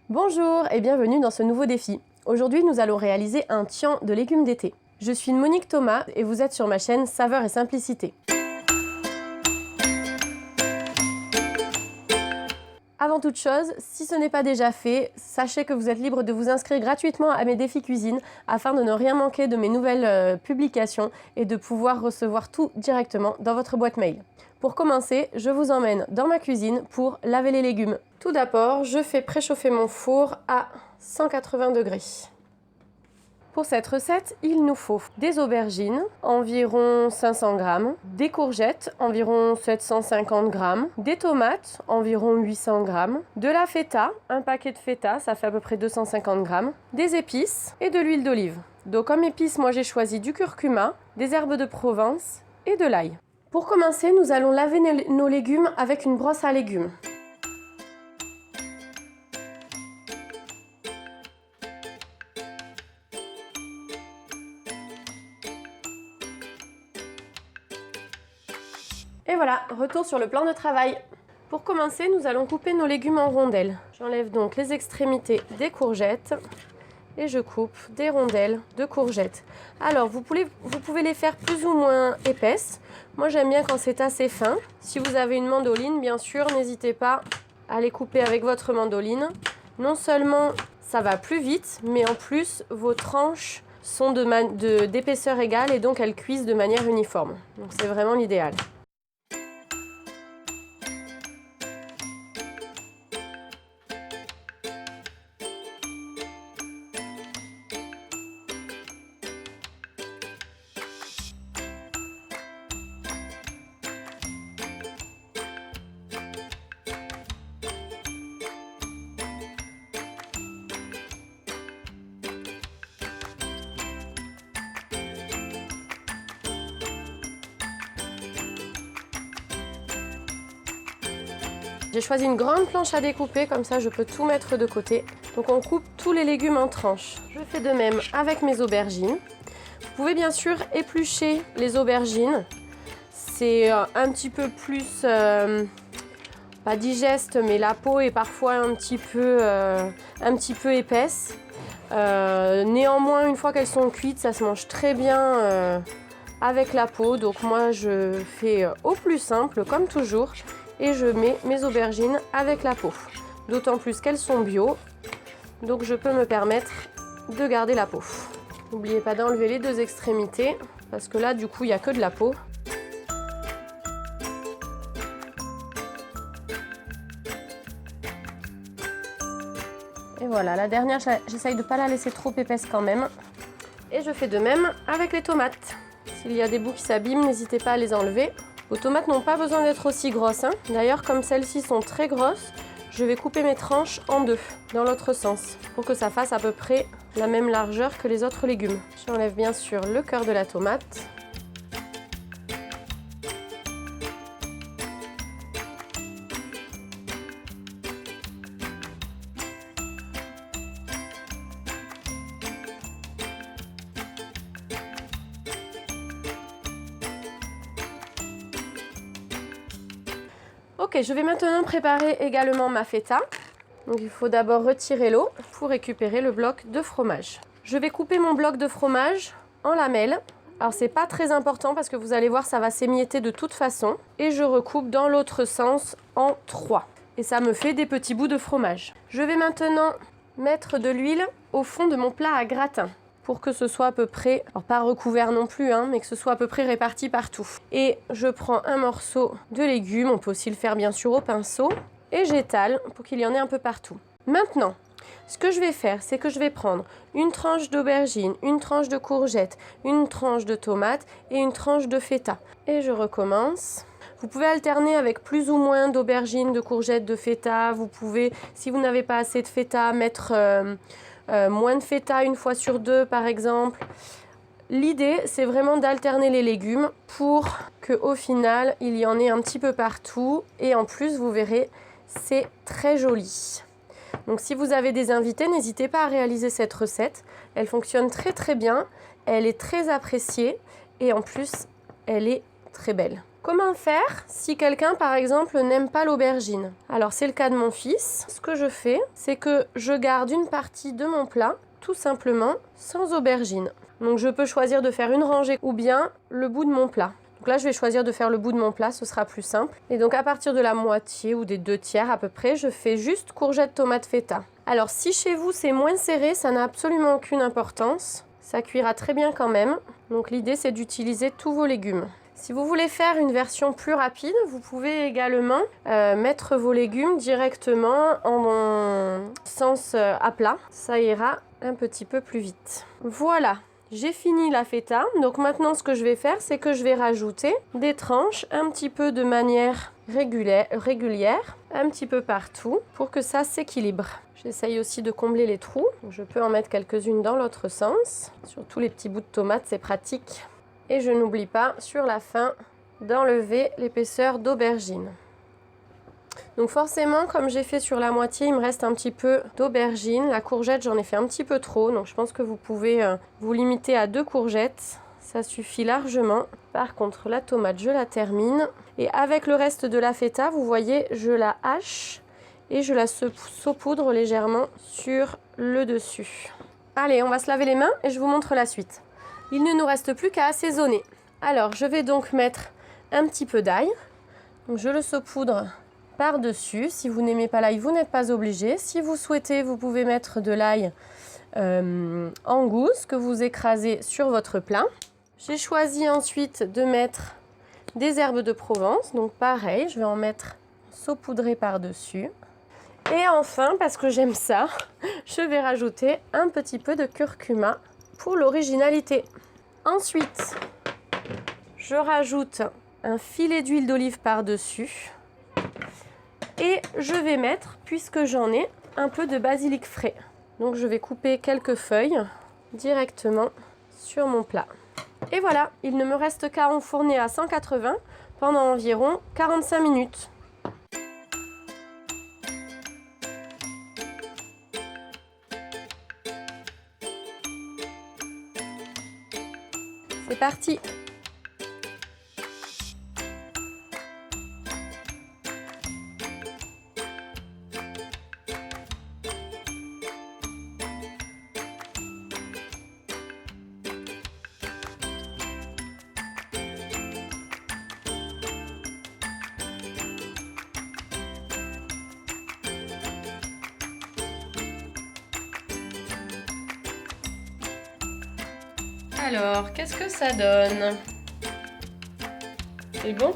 Bonjour et bienvenue dans ce nouveau défi. Aujourd'hui, nous allons réaliser un tian de légumes d'été. Je suis Monique Thomas et vous êtes sur ma chaîne Saveur et Simplicité. Avant toute chose, si ce n'est pas déjà fait, sachez que vous êtes libre de vous inscrire gratuitement à mes défis cuisine afin de ne rien manquer de mes nouvelles publications et de pouvoir recevoir tout directement dans votre boîte mail. Pour commencer, je vous emmène dans ma cuisine pour laver les légumes. Tout d'abord, je fais préchauffer mon four à 180 degrés. Pour cette recette, il nous faut des aubergines, environ 500 g, des courgettes, environ 750 g, des tomates, environ 800 g, de la feta, un paquet de feta, ça fait à peu près 250 g, des épices et de l'huile d'olive. Donc comme épices, moi j'ai choisi du curcuma, des herbes de Provence et de l'ail. Pour commencer, nous allons laver nos légumes avec une brosse à légumes. Et voilà, retour sur le plan de travail. Pour commencer, nous allons couper nos légumes en rondelles. J'enlève donc les extrémités des courgettes et je coupe des rondelles de courgettes. Alors, vous pouvez les faire plus ou moins épaisses. Moi, j'aime bien quand c'est assez fin. Si vous avez une mandoline, bien sûr, n'hésitez pas à les couper avec votre mandoline. Non seulement ça va plus vite, mais en plus, vos tranches sont d'épaisseur égale et donc elles cuisent de manière uniforme. Donc, c'est vraiment l'idéal. J'ai choisi une grande planche à découper, comme ça je peux tout mettre de côté. Donc on coupe tous les légumes en tranches. Je fais de même avec mes aubergines. Vous pouvez bien sûr éplucher les aubergines. C'est un petit peu plus, pas digeste, mais la peau est parfois un petit peu épaisse. Néanmoins, une fois qu'elles sont cuites, ça se mange très bien avec la peau. Donc moi je fais au plus simple, comme toujours. Et je mets mes aubergines avec la peau. D'autant plus qu'elles sont bio, donc je peux me permettre de garder la peau. N'oubliez pas d'enlever les deux extrémités, parce que là, du coup, il n'y a que de la peau. Et voilà, la dernière, j'essaye de ne pas la laisser trop épaisse quand même. Et je fais de même avec les tomates. S'il y a des bouts qui s'abîment, n'hésitez pas à les enlever. Vos tomates n'ont pas besoin d'être aussi grosses. D'ailleurs, comme celles-ci sont très grosses, je vais couper mes tranches en deux, dans l'autre sens, pour que ça fasse à peu près la même largeur que les autres légumes. J'enlève bien sûr le cœur de la tomate. Ok, je vais maintenant préparer également ma feta. Donc il faut d'abord retirer l'eau pour récupérer le bloc de fromage. Je vais couper mon bloc de fromage en lamelles. Alors c'est pas très important parce que vous allez voir, ça va s'émietter de toute façon. Et je recoupe dans l'autre sens en 3. Et ça me fait des petits bouts de fromage. Je vais maintenant mettre de l'huile au fond de mon plat à gratin, pour que ce soit à peu près, alors pas recouvert non plus, mais que ce soit à peu près réparti partout. Et je prends un morceau de légumes, on peut aussi le faire bien sûr au pinceau, et j'étale pour qu'il y en ait un peu partout. Maintenant, ce que je vais faire, c'est que je vais prendre une tranche d'aubergine, une tranche de courgette, une tranche de tomate et une tranche de feta. Et je recommence. Vous pouvez alterner avec plus ou moins d'aubergines, de courgettes, de feta. Vous pouvez, si vous n'avez pas assez de feta, mettre moins de feta une fois sur deux par exemple. L'idée, c'est vraiment d'alterner les légumes pour qu'au final, il y en ait un petit peu partout. Et en plus, vous verrez, c'est très joli. Donc si vous avez des invités, n'hésitez pas à réaliser cette recette. Elle fonctionne très bien, elle est très appréciée et en plus, elle est très belle. Comment faire si quelqu'un, par exemple, n'aime pas l'aubergine? Alors, c'est le cas de mon fils. Ce que je fais, c'est que je garde une partie de mon plat, tout simplement, sans aubergine. Donc, je peux choisir de faire une rangée ou bien le bout de mon plat. Donc là, je vais choisir de faire le bout de mon plat, ce sera plus simple. Et donc, à partir de la moitié ou des 2/3 à peu près, je fais juste courgettes, tomates, feta. Alors, si chez vous, c'est moins serré, ça n'a absolument aucune importance. Ça cuira très bien quand même. Donc, l'idée, c'est d'utiliser tous vos légumes. Si vous voulez faire une version plus rapide, vous pouvez également mettre vos légumes directement en sens à plat. Ça ira un petit peu plus vite. Voilà, j'ai fini la feta. Donc maintenant, ce que je vais faire, c'est que je vais rajouter des tranches un petit peu de manière régulière, un petit peu partout pour que ça s'équilibre. J'essaye aussi de combler les trous. Je peux en mettre quelques-unes dans l'autre sens. Surtout les petits bouts de tomates, c'est pratique. Et je n'oublie pas, sur la fin, d'enlever l'épaisseur d'aubergine. Donc forcément, comme j'ai fait sur la moitié, il me reste un petit peu d'aubergine. La courgette, j'en ai fait un petit peu trop. Donc je pense que vous pouvez vous limiter à 2 courgettes. Ça suffit largement. Par contre, la tomate, je la termine. Et avec le reste de la feta, vous voyez, je la hache et je la saupoudre légèrement sur le dessus. Allez, on va se laver les mains et je vous montre la suite. Il ne nous reste plus qu'à assaisonner. Alors, je vais donc mettre un petit peu d'ail. Donc, je le saupoudre par-dessus. Si vous n'aimez pas l'ail, vous n'êtes pas obligé. Si vous souhaitez, vous pouvez mettre de l'ail en gousse que vous écrasez sur votre plat. J'ai choisi ensuite de mettre des herbes de Provence. Donc, pareil, je vais en mettre saupoudré par-dessus. Et enfin, parce que j'aime ça, je vais rajouter un petit peu de curcuma pour l'originalité. Ensuite, je rajoute un filet d'huile d'olive par-dessus et je vais mettre, puisque j'en ai, un peu de basilic frais. Donc je vais couper quelques feuilles directement sur mon plat. Et voilà, il ne me reste qu'à enfourner à 180 pendant environ 45 minutes. C'est parti! Alors, qu'est-ce que ça donne? C'est bon?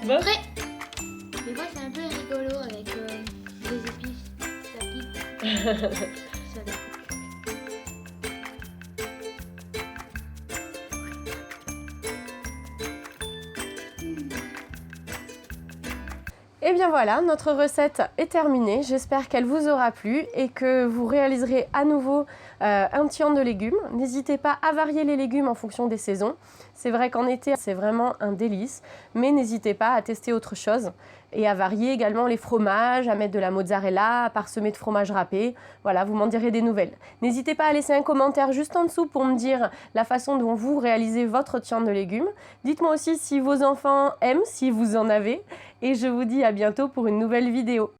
Bon? Prêt. Mais moi c'est un peu rigolo avec des épices. Ça pique. Ça découpe. Et bien voilà, notre recette est terminée. J'espère qu'elle vous aura plu et que vous réaliserez à nouveau un tian de légumes. N'hésitez pas à varier les légumes en fonction des saisons. C'est vrai qu'en été, c'est vraiment un délice, mais n'hésitez pas à tester autre chose et à varier également les fromages, à mettre de la mozzarella, à parsemer de fromage râpé. Voilà, vous m'en direz des nouvelles. N'hésitez pas à laisser un commentaire juste en dessous pour me dire la façon dont vous réalisez votre tian de légumes. Dites-moi aussi si vos enfants aiment, si vous en avez. Et je vous dis à bientôt pour une nouvelle vidéo.